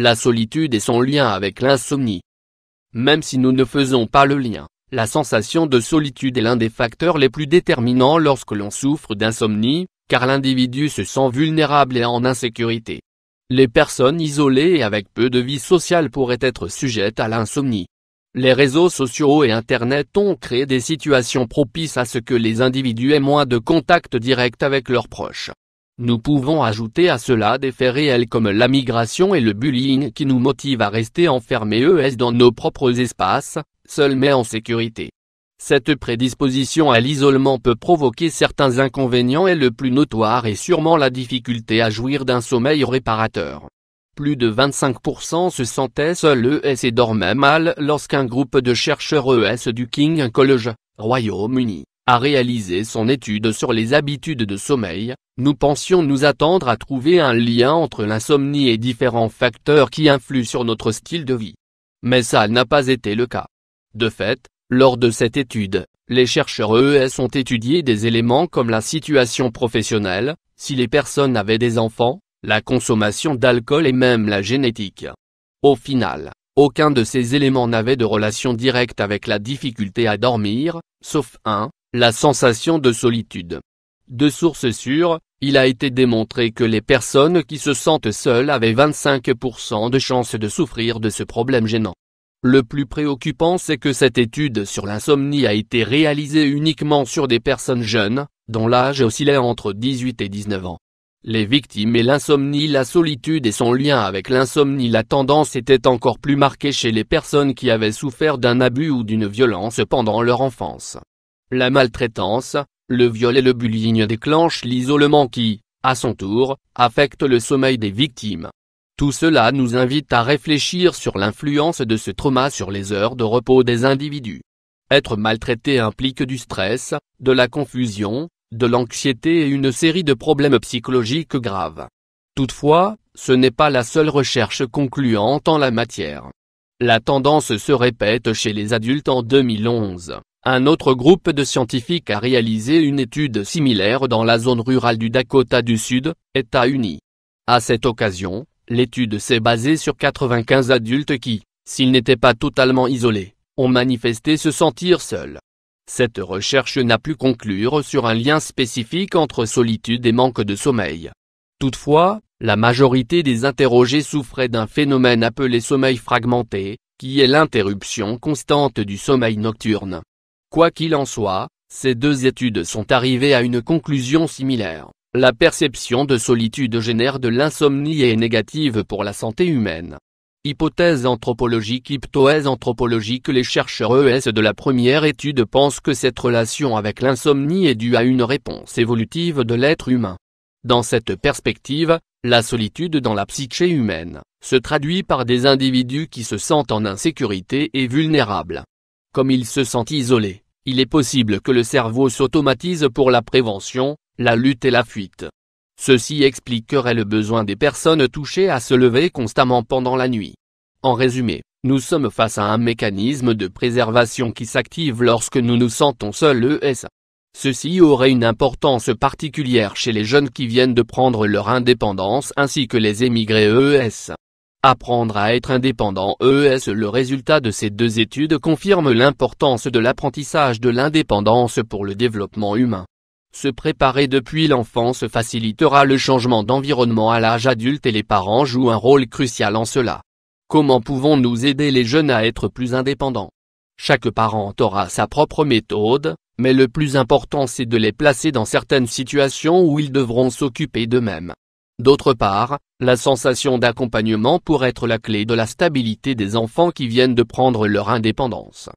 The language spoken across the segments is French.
la solitude et son lien avec l'insomnie. Même si nous ne faisons pas le lien, la sensation de solitude est l'un des facteurs les plus déterminants lorsque l'on souffre d'insomnie, car l'individu se sent vulnérable et en insécurité. Les personnes isolées et avec peu de vie sociale pourraient être sujettes à l'insomnie. Les réseaux sociaux et Internet ont créé des situations propices à ce que les individus aient moins de contact direct avec leurs proches. Nous pouvons ajouter à cela des faits réels comme la migration et le bullying qui nous motivent à rester enfermés dans nos propres espaces, seuls mais en sécurité. Cette prédisposition à l'isolement peut provoquer certains inconvénients et le plus notoire est sûrement la difficulté à jouir d'un sommeil réparateur. Plus de 25% se sentaient seuls et dormaient mal lorsqu'un groupe de chercheurs du King's College, Royaume-Uni, a réalisé son étude sur les habitudes de sommeil. Nous pensions nous attendre à trouver un lien entre l'insomnie et différents facteurs qui influent sur notre style de vie. Mais ça n'a pas été le cas. De fait, lors de cette étude, les chercheurs ont étudié des éléments comme la situation professionnelle, si les personnes avaient des enfants, la consommation d'alcool et même la génétique. Au final, aucun de ces éléments n'avait de relation directe avec la difficulté à dormir, sauf la sensation de solitude. De sources sûres, il a été démontré que les personnes qui se sentent seules avaient 25% de chances de souffrir de ce problème gênant. Le plus préoccupant c'est que cette étude sur l'insomnie a été réalisée uniquement sur des personnes jeunes, dont l'âge oscillait entre 18 et 19 ans. Les victimes et l'insomnie, la solitude et son lien avec l'insomnie. La tendance était encore plus marquée chez les personnes qui avaient souffert d'un abus ou d'une violence pendant leur enfance. La maltraitance, le viol et le bullying déclenchent l'isolement qui, à son tour, affecte le sommeil des victimes. Tout cela nous invite à réfléchir sur l'influence de ce trauma sur les heures de repos des individus. Être maltraité implique du stress, de la confusion, de l'anxiété et une série de problèmes psychologiques graves. Toutefois, ce n'est pas la seule recherche concluante en la matière. La tendance se répète chez les adultes. En 2011, un autre groupe de scientifiques a réalisé une étude similaire dans la zone rurale du Dakota du Sud, États-Unis. À cette occasion, l'étude s'est basée sur 95 adultes qui, s'ils n'étaient pas totalement isolés, ont manifesté se sentir seuls. Cette recherche n'a pu conclure sur un lien spécifique entre solitude et manque de sommeil. Toutefois, la majorité des interrogés souffraient d'un phénomène appelé sommeil fragmenté, qui est l'interruption constante du sommeil nocturne. Quoi qu'il en soit, ces deux études sont arrivées à une conclusion similaire. La perception de solitude génère de l'insomnie et est négative pour la santé humaine. Hypothèse anthropologique. Hypothèse anthropologique. Les chercheurs de la première étude pensent que cette relation avec l'insomnie est due à une réponse évolutive de l'être humain. Dans cette perspective, la solitude dans la psyché humaine se traduit par des individus qui se sentent en insécurité et vulnérables. Comme ils se sentent isolés, il est possible que le cerveau s'automatise pour la prévention, la lutte et la fuite. Ceci expliquerait le besoin des personnes touchées à se lever constamment pendant la nuit. En résumé, nous sommes face à un mécanisme de préservation qui s'active lorsque nous nous sentons seuls. Ceci aurait une importance particulière chez les jeunes qui viennent de prendre leur indépendance ainsi que les émigrés. Apprendre à être indépendant. Le résultat de ces deux études confirme l'importance de l'apprentissage de l'indépendance pour le développement humain. Se préparer depuis l'enfance facilitera le changement d'environnement à l'âge adulte et les parents jouent un rôle crucial en cela. Comment pouvons-nous aider les jeunes à être plus indépendants? Chaque parent aura sa propre méthode, mais le plus important c'est de les placer dans certaines situations où ils devront s'occuper d'eux-mêmes. D'autre part, la sensation d'accompagnement pourrait être la clé de la stabilité des enfants qui viennent de prendre leur indépendance.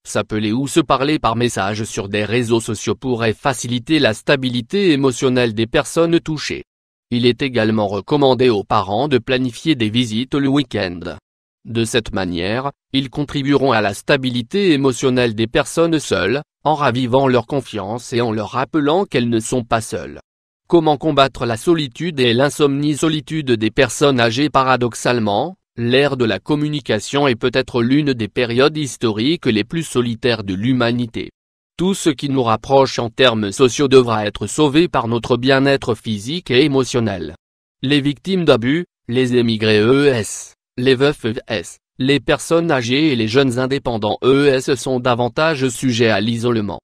S'appeler ou se parler par message sur des réseaux sociaux pourrait faciliter la stabilité émotionnelle des personnes touchées. Il est également recommandé aux parents de planifier des visites le week-end. De cette manière, ils contribueront à la stabilité émotionnelle des personnes seules, en ravivant leur confiance et en leur rappelant qu'elles ne sont pas seules. Comment combattre la solitude et l'insomnie? Solitude des personnes âgées. Paradoxalement, l'ère de la communication est peut-être l'une des périodes historiques les plus solitaires de l'humanité. Tout ce qui nous rapproche en termes sociaux devra être sauvé par notre bien-être physique et émotionnel. Les victimes d'abus, les émigrés Les veufs ES, les personnes âgées et les jeunes indépendants ES sont davantage sujets à l'isolement.